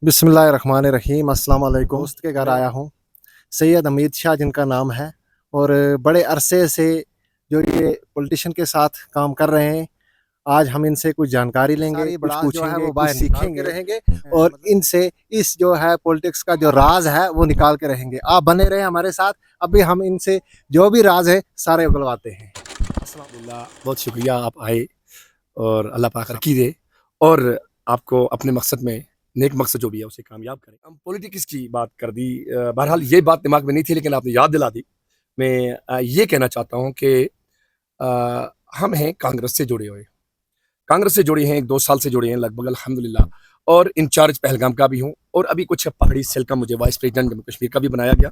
बिस्मिल्लाहिर्रहमानिर्रहीम अस्सलाम वालेकुम। दोस्त के घर आया हूँ, सैयद हमीद शाह जिनका नाम है, और बड़े अरसे से जो ये पॉलिटिशियन के साथ काम कर रहे हैं। आज हम इनसे कुछ जानकारी लेंगे, कुछ पूछेंगे, कुछ सीखेंगे रहेंगे और इनसे इस जो है पॉलिटिक्स का जो राज है वो निकाल के रहेंगे। आप बने रहे हमारे साथ, अभी हम इनसे जो भी राज है सारे उगलवाते हैं। अल्हम्दुलिल्लाह, बहुत शुक्रिया आप आए और अल्लाह पाक तरक्की दे और आपको अपने मकसद में नेक मकसद जो भी है उसे कामयाब करें। हम पॉलिटिक्स की बात कर दी, बहरहाल ये बात दिमाग में नहीं थी लेकिन आपने याद दिला दी। मैं ये कहना चाहता हूँ कि हम हैं कांग्रेस से जुड़े हुए, कांग्रेस से जुड़े हैं, 1-2 साल से जुड़े हैं लगभग अल्हम्दुलिल्लाह, और इंचार्ज पहलगाम का भी हूँ और अभी कुछ पहाड़ी सेल का मुझे वाइस प्रेसिडेंट जम्मू कश्मीर का भी बनाया गया।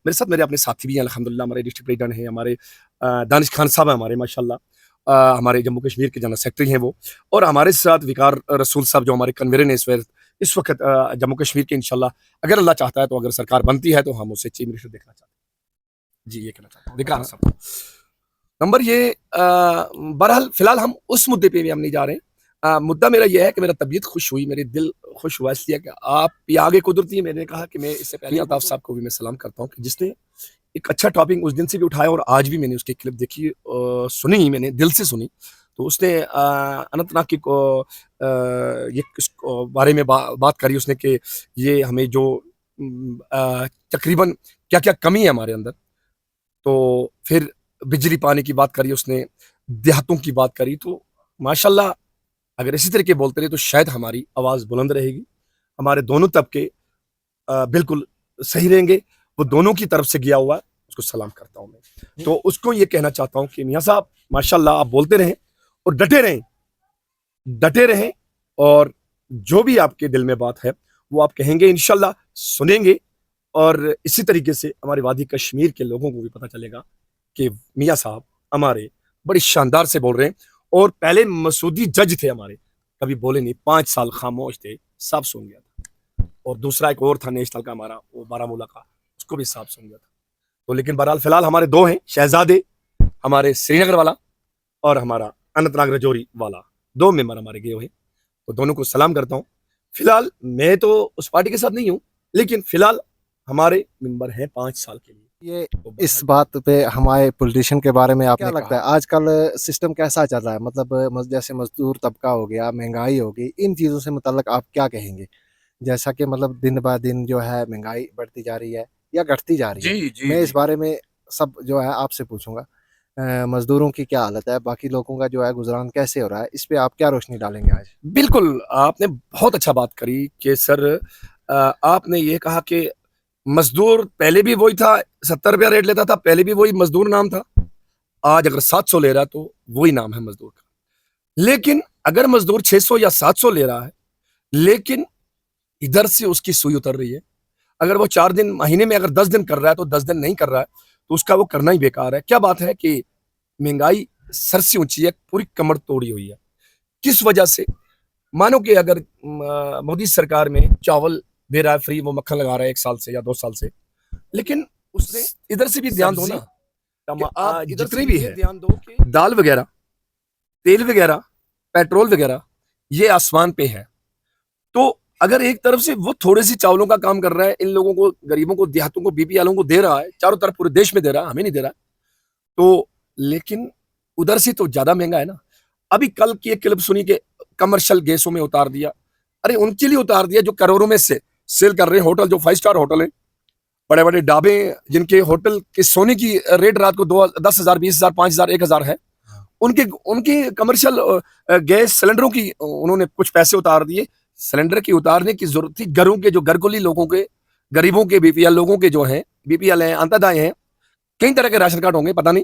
मेरे साथ मेरे अपने साथी भी हैं अल्हम्दुलिल्लाह, हमारे डिस्ट्रिक्ट प्रेसिडेंट हैं, हमारे दानिश खान साहब हैं हमारे माशाल्लाह, हमारे जम्मू कश्मीर के जनरल सेक्रेटरी हैं वो, और हमारे साथ विकार रसूल साहब जो हमारे कन्वीनर हैं इस वक्त जम्मू कश्मीर के। इंशाल्लाह अगर अल्लाह चाहता है तो अगर सरकार बनती है तो हम उसे चीफ मिनिस्टर देखना चाहते हैं। जी, ये कहना चाहता हूँ विकार साहब। नंबर ये बहरहाल फिलहाल हम उस मुद्दे पे भी हम नहीं जा रहे हैं। मुद्दा मेरा यह है कि मेरा तबीयत खुश हुई, मेरे दिल खुश हुआ इसलिए कि आप ये आगे कुदरती, मैंने कहा कि मैं इससे पहले अल्ताफ साहब को भी मैं सलाम करता हूँ कि जिसने एक अच्छा टॉपिक उस दिन से भी उठाया और आज भी मैंने उसकी क्लिप देखी, सुनी, मैंने दिल से सुनी। तो उसने अनंतनाग की ये बारे में बात करी उसने कि ये हमें जो तकरीबन क्या क्या कमी है हमारे अंदर। तो फिर बिजली पानी की बात करी उसने, देहातों की बात करी। तो माशाल्लाह अगर इसी तरीके बोलते रहे तो शायद हमारी आवाज़ बुलंद रहेगी, हमारे दोनों तबके बिल्कुल सही रहेंगे। वो दोनों की तरफ से गया हुआ है, उसको सलाम करता हूँ मैं। तो उसको ये कहना चाहता हूँ कि मियाँ साहब माशाल्लाह आप बोलते रहें और डटे रहें, डटे रहें, और जो भी आपके दिल में बात है वो आप कहेंगे, इंशाल्लाह सुनेंगे। और इसी तरीके से हमारे वादी कश्मीर के लोगों को भी पता चलेगा कि मियाँ साहब हमारे बड़ी शानदार से बोल रहे हैं। और पहले मसूदी जज थे हमारे, कभी बोले नहीं, 5 साल खामोश थे, सब सुन गया था। और दूसरा एक और था नेशनल का हमारा, वो बारामूला का, उसको भी सब सुन गया था। तो लेकिन बहरहाल फिलहाल हमारे दो हैं शहजादे, हमारे श्रीनगर वाला और हमारा अनंतनाग रजौरी वाला, 2 मेंबर हमारे गए हुए हैं। तो दोनों को सलाम करता हूँ। फिलहाल मैं तो उस पार्टी के साथ नहीं हूँ, लेकिन फिलहाल हमारे मेंबर हैं 5 साल के लिए। ये इस बात पे हमारे पॉलिटिशियन के बारे में आपने क्या लगता है आजकल सिस्टम कैसा चल रहा है? मतलब जैसे मजदूर तबका हो गया, महंगाई हो गई, इन चीज़ों से मुतल्लिक आप क्या कहेंगे? जैसा कि मतलब दिन ब दिन जो है महंगाई बढ़ती जा रही है या घटती जा रही है। जी, जी, मैं इस जी। बारे में सब जो है आपसे पूछूँगा। मज़दूरों की क्या हालत है? बाकी लोगों का जो है गुज़रान कैसे हो रहा है? इस पे आप क्या रोशनी डालेंगे आज? बिल्कुल, आपने बहुत अच्छा बात करी कि सर आपने ये कहा कि मज़दूर पहले भी वही था, ₹70 रेट लेता था, पहले भी वही मज़दूर नाम था। आज अगर 700 ले रहा है तो वही नाम है मज़दूर का। लेकिन अगर मज़दूर 600 या 700 ले रहा है, लेकिन इधर से उसकी सुई उतर रही है। अगर वो 4 दिन महीने में अगर 10 दिन कर रहा है तो 10 दिन नहीं कर रहा है, तो उसका वो करना ही बेकार है। क्या बात है कि महँगाई सर से ऊँची है, पूरी कमर तोड़ी हुई है। किस वजह से? मानो कि अगर मोदी सरकार में चावल दे रहा है फ्री, वो मक्खन लगा रहा है 1 साल से या 2 साल से, लेकिन उसने इधर से भी ध्यान दो ना, आप जितने भी है ध्यान दो कि दाल वगैरह, तेल वगैरह, पेट्रोल वगैरह, ये आसमान पे है। तो अगर एक तरफ से वो थोड़े से चावलों का काम कर रहा है, इन लोगों को, गरीबों को, देहातों को, बीपीएल वालों को दे रहा है, चारों तरफ पूरे देश में दे रहा है, हमें नहीं दे रहा है। तो लेकिन उधर से तो ज्यादा महंगा है ना। अभी कल की एक क्लिप सुनी कि कमर्शियल गैसों में उतार दिया। अरे उनके लिए उतार दिया जो करोड़ों में से सेल कर रहे हैं, होटल जो 5 स्टार होटल है, बड़े बड़े ढाबे, जिनके होटल के सोने की रेट रात को 10,000, 20,000, 5,000, 1,000 है, उनके उनके कमर्शियल गैस सिलेंडरों की उन्होंने कुछ पैसे उतार दिए। सिलेंडर की उतारने की जरूरत थी घरों के, जो घरकुली लोगों के, गरीबों के, बीपीएल लोगों के, जो हैं बीपीएल हैं, अंत्योदय हैं, कई तरह के राशन कार्ड होंगे पता नहीं।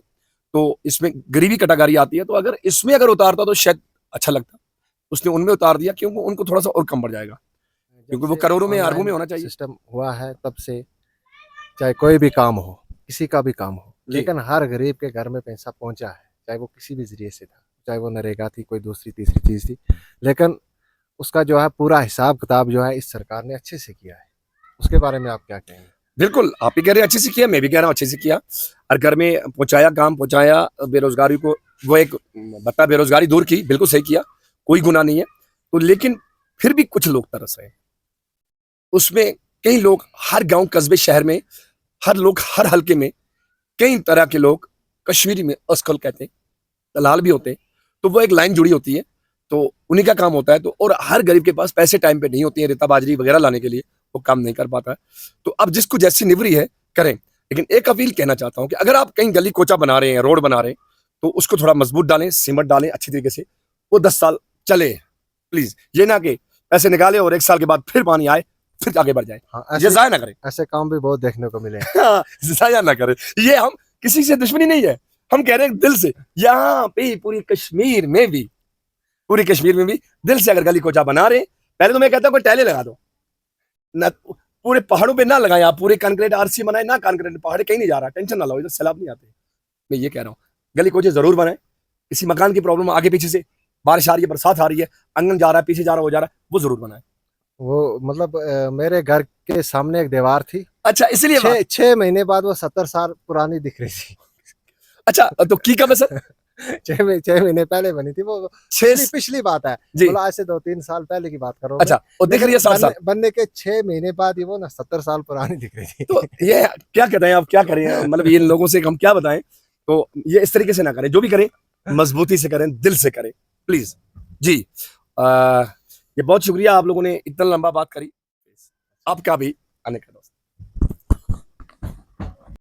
तो इसमें गरीबी कैटेगरी आती है, तो अगर इसमें अगर उतारता तो शायद अच्छा लगता। उसने उनमें उतार दिया क्योंकि उनको थोड़ा सा और कम पड़ जाएगा, क्योंकि वो करोड़ों में, अरबों में होना चाहिए। सिस्टम हुआ है तब से, चाहे कोई भी काम हो, किसी का भी काम हो, जी, लेकिन हर गरीब के घर में पैसा पहुंचा है, चाहे वो किसी भी ज़रिए से था, चाहे वो नरेगा थी, कोई दूसरी तीसरी चीज़ थी, लेकिन उसका जो है पूरा हिसाब-किताब जो है इस सरकार ने अच्छे से किया है। उसके बारे में आप क्या कहेंगे? बिल्कुल, आप भी कह रहे हैं अच्छे से किया, मैं भी कह रहा हूँ अच्छे से किया। हर घर में पहुँचाया, काम पहुँचाया, बेरोज़गारी को, वो एक बता बेरोज़गारी दूर की, बिल्कुल सही किया, कोई गुनाह नहीं है। तो लेकिन फिर भी कुछ लोग तरस रहे हैं। उसमें कई लोग हर गांव कस्बे शहर में, हर लोग हर हलके में कई तरह के लोग, कश्मीरी में अस्कल कहते हैं, दलाल भी होते हैं, तो वो एक लाइन जुड़ी होती है, तो उन्हीं का काम होता है। तो और हर गरीब के पास पैसे टाइम पे नहीं होती है रेता बाजरी वगैरह लाने के लिए, वो काम नहीं कर पाता है। तो अब जिसको जैसी निवरी है करें। लेकिन एक अपील कहना चाहता हूं कि अगर आप कहीं गली कोचा बना रहे हैं, रोड बना रहे हैं, तो उसको थोड़ा मजबूत डालें, सीमेंट डालें अच्छी तरीके से, वो 10 साल चले प्लीज। ये ना कि पैसे निकाले और 1 साल के बाद फिर पानी आए फिर आगे बढ़ जाए। हाँ, ये जाया ना करें। ऐसे काम भी बहुत देखने को मिले। हाँ, जाया ना करें। ये हम किसी से दुश्मनी नहीं है, हम कह रहे हैं दिल से। यहाँ पे पूरी कश्मीर में भी दिल से अगर गली कोचा बना रहे, पहले तो मैं कहता हूँ कोई टैले लगा दो ना, पूरे पहाड़ों पे ना लगाए, आप पूरे कंक्रीट आरसी बनाए ना, कंक्रीट पहाड़ कहीं नहीं जा रहा, टेंशन ना लो, इधर सैलाब नहीं आते। मैं ये कह रहा हूँ गली कोचे जरूर बनाए। किसी मकान की प्रॉब्लम आगे पीछे से, बारिश आ रही है, बरसात आ रही है, आंगन जा रहा है, पीछे जा रहा हो जा रहा है, वो जरूर बनाए। वो मतलब मेरे घर के सामने एक दीवार थी, अच्छा, इसलिए 6 महीने बाद वो 70 साल पुरानी दिख रही थी। अच्छा, तो की कब है सर? 6 महीने पहले बनी थी वो। पिछली बात है, मतलब आज से 2-3 साल पहले की बात करो। अच्छा, और दिख रही है 60 साल बनने के 6 महीने बाद ही वो ना 70 साल पुरानी दिख रही थी। तो ये क्या कहते हैं, आप क्या करें, मतलब ये लोगों से हम क्या बताएं। तो ये इस तरीके से ना करें, जो भी करें मजबूती से करें, दिल से करें प्लीज जी। ये बहुत शुक्रिया, आप लोगों ने इतना लंबा बात करी, आपका भी आने का।